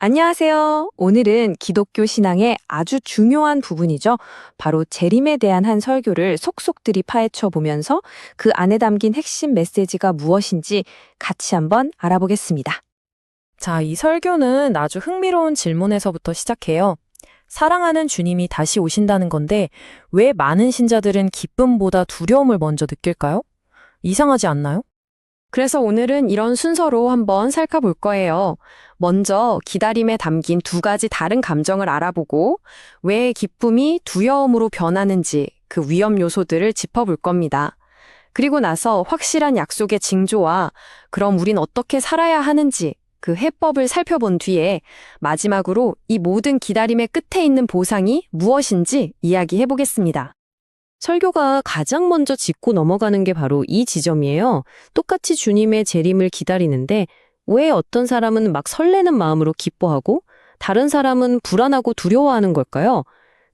안녕하세요. 오늘은 기독교 신앙의 아주 중요한 부분이죠. 바로 재림에 대한 한 설교를 속속들이 파헤쳐 보면서 그 안에 담긴 핵심 메시지가 무엇인지 같이 한번 알아보겠습니다. 자, 이 설교는 아주 흥미로운 질문에서부터 시작해요. 사랑하는 주님이 다시 오신다는 건데, 왜 많은 신자들은 기쁨보다 두려움을 먼저 느낄까요? 이상하지 않나요? 그래서 오늘은 이런 순서로 한번 살펴볼 거예요. 먼저 기다림에 담긴 두 가지 다른 감정을 알아보고 왜 기쁨이 두려움으로 변하는지 그 위험 요소들을 짚어볼 겁니다. 그리고 나서 확실한 약속의 징조와 그럼 우린 어떻게 살아야 하는지 그 해법을 살펴본 뒤에 마지막으로 이 모든 기다림의 끝에 있는 보상이 무엇인지 이야기해 보겠습니다. 설교가 가장 먼저 짚고 넘어가는 게 바로 이 지점이에요. 똑같이 주님의 재림을 기다리는데 왜 어떤 사람은 막 설레는 마음으로 기뻐하고 다른 사람은 불안하고 두려워하는 걸까요?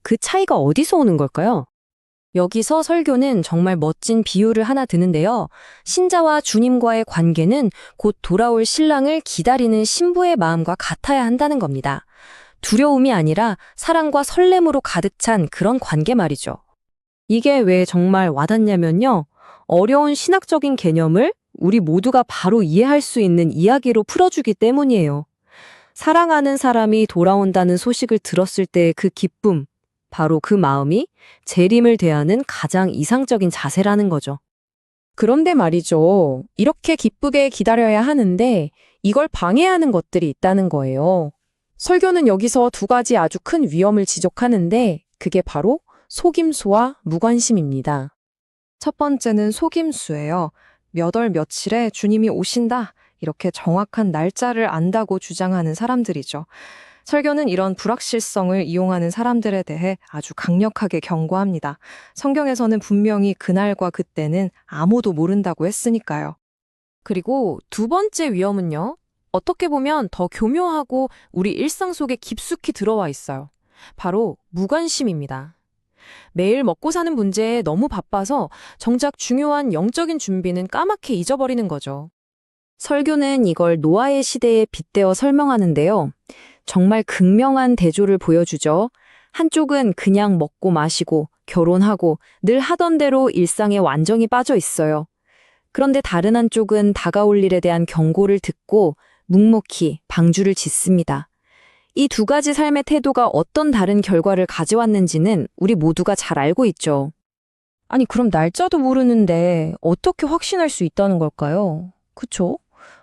그 차이가 어디서 오는 걸까요? 여기서 설교는 정말 멋진 비유를 하나 드는데요. 신자와 주님과의 관계는 곧 돌아올 신랑을 기다리는 신부의 마음과 같아야 한다는 겁니다. 두려움이 아니라 사랑과 설렘으로 가득 찬 그런 관계 말이죠. 이게 왜 정말 와닿냐면요. 어려운 신학적인 개념을 우리 모두가 바로 이해할 수 있는 이야기로 풀어주기 때문이에요. 사랑하는 사람이 돌아온다는 소식을 들었을 때의 그 기쁨, 바로 그 마음이 재림을 대하는 가장 이상적인 자세라는 거죠. 그런데 말이죠. 이렇게 기쁘게 기다려야 하는데, 이걸 방해하는 것들이 있다는 거예요. 설교는 여기서 두 가지 아주 큰 위험을 지적하는데, 그게 바로 속임수와 무관심입니다. 첫 번째는 속임수예요. 몇 월 며칠에 주님이 오신다. 이렇게 정확한 날짜를 안다고 주장하는 사람들이죠. 설교는 이런 불확실성을 이용하는 사람들에 대해 아주 강력하게 경고합니다. 성경에서는 분명히 그날과 그때는 아무도 모른다고 했으니까요. 그리고 두 번째 위험은요. 어떻게 보면 더 교묘하고 우리 일상 속에 깊숙이 들어와 있어요. 바로 무관심입니다. 매일 먹고 사는 문제에 너무 바빠서 정작 중요한 영적인 준비는 까맣게 잊어버리는 거죠. 설교는 이걸 노아의 시대에 빗대어 설명하는데요. 정말 극명한 대조를 보여주죠. 한쪽은 그냥 먹고 마시고 결혼하고 늘 하던 대로 일상에 완전히 빠져 있어요. 그런데 다른 한쪽은 다가올 일에 대한 경고를 듣고 묵묵히 방주를 짓습니다. 이 두 가지 삶의 태도가 어떤 다른 결과를 가져왔는지는 우리 모두가 잘 알고 있죠. 아니, 그럼 날짜도 모르는데 어떻게 확신할 수 있다는 걸까요? 그쵸?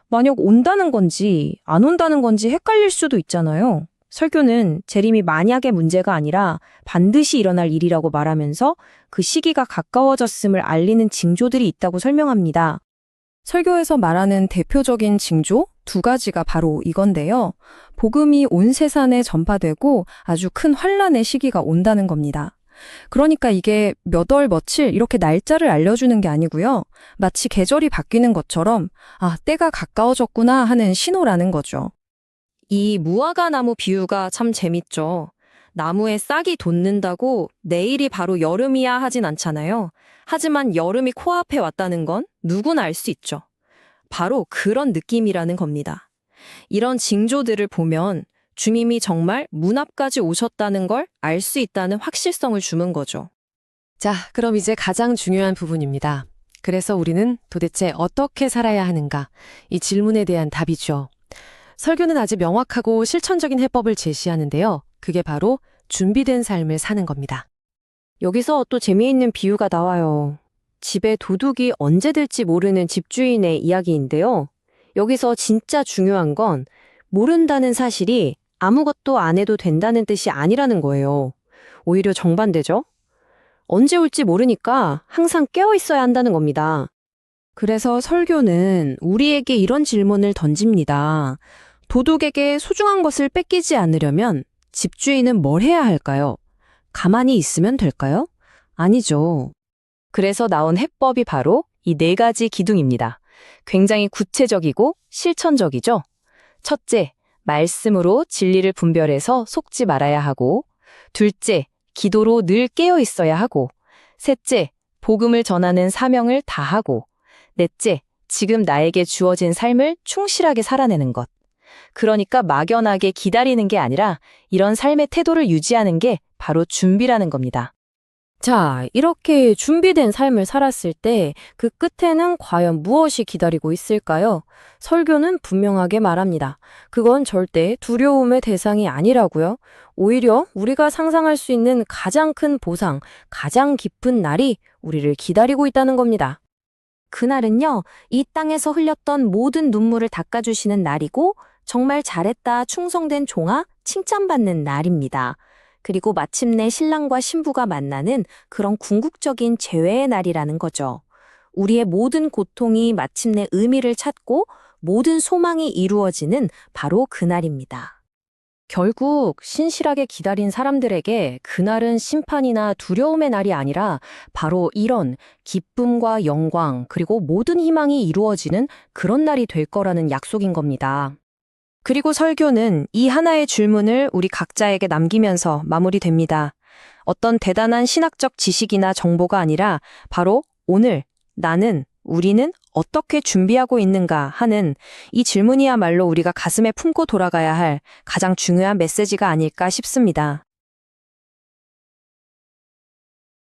만약 온다는 건지 안 온다는 건지 헷갈릴 수도 있잖아요. 설교는 재림이 만약의 문제가 아니라 반드시 일어날 일이라고 말하면서 그 시기가 가까워졌음을 알리는 징조들이 있다고 설명합니다. 설교에서 말하는 대표적인 징조 두 가지가 바로 이건데요. 복음이 온 세상에 전파되고 아주 큰 환란의 시기가 온다는 겁니다. 그러니까 이게 몇 월 며칠 이렇게 날짜를 알려주는 게 아니고요. 마치 계절이 바뀌는 것처럼 때가 가까워졌구나 하는 신호라는 거죠. 이 무화과 나무 비유가 참 재밌죠. 나무에 싹이 돋는다고 내일이 바로 여름이야 하진 않잖아요. 하지만 여름이 코앞에 왔다는 건 누구나 알 수 있죠. 바로 그런 느낌이라는 겁니다. 이런 징조들을 보면 주님이 정말 문 앞까지 오셨다는 걸 알 수 있다는 확실성을 주는 거죠. 자, 그럼 이제 가장 중요한 부분입니다. 그래서 우리는 도대체 어떻게 살아야 하는가? 이 질문에 대한 답이죠. 설교는 아주 명확하고 실천적인 해법을 제시하는데요. 그게 바로 준비된 삶을 사는 겁니다. 여기서 또 재미있는 비유가 나와요. 집에 도둑이 언제 들지 모르는 집주인의 이야기인데요. 여기서 진짜 중요한 건 모른다는 사실이 아무것도 안 해도 된다는 뜻이 아니라는 거예요. 오히려 정반대죠. 언제 올지 모르니까 항상 깨어 있어야 한다는 겁니다. 그래서 설교는 우리에게 이런 질문을 던집니다. 도둑에게 소중한 것을 뺏기지 않으려면 집주인은 뭘 해야 할까요? 가만히 있으면 될까요? 아니죠. 그래서 나온 해법이 바로 이 네 가지 기둥입니다. 굉장히 구체적이고 실천적이죠. 첫째, 말씀으로 진리를 분별해서 속지 말아야 하고, 둘째, 기도로 늘 깨어 있어야 하고, 셋째, 복음을 전하는 사명을 다하고, 넷째, 지금 나에게 주어진 삶을 충실하게 살아내는 것. 그러니까 막연하게 기다리는 게 아니라 이런 삶의 태도를 유지하는 게 바로 준비라는 겁니다. 자, 이렇게 준비된 삶을 살았을 때 그 끝에는 과연 무엇이 기다리고 있을까요? 설교는 분명하게 말합니다. 그건 절대 두려움의 대상이 아니라고요. 오히려 우리가 상상할 수 있는 가장 큰 보상, 가장 깊은 날이 우리를 기다리고 있다는 겁니다. 그날은요, 이 땅에서 흘렸던 모든 눈물을 닦아주시는 날이고, 정말 잘했다, 충성된 종아, 칭찬받는 날입니다. 그리고 마침내 신랑과 신부가 만나는 그런 궁극적인 재회의 날이라는 거죠. 우리의 모든 고통이 마침내 의미를 찾고 모든 소망이 이루어지는 바로 그날입니다. 결국 신실하게 기다린 사람들에게 그날은 심판이나 두려움의 날이 아니라 바로 이런 기쁨과 영광 그리고 모든 희망이 이루어지는 그런 날이 될 거라는 약속인 겁니다. 그리고 설교는 이 하나의 질문을 우리 각자에게 남기면서 마무리됩니다. 어떤 대단한 신학적 지식이나 정보가 아니라 바로 오늘 나는, 우리는 어떻게 준비하고 있는가 하는 이 질문이야말로 우리가 가슴에 품고 돌아가야 할 가장 중요한 메시지가 아닐까 싶습니다.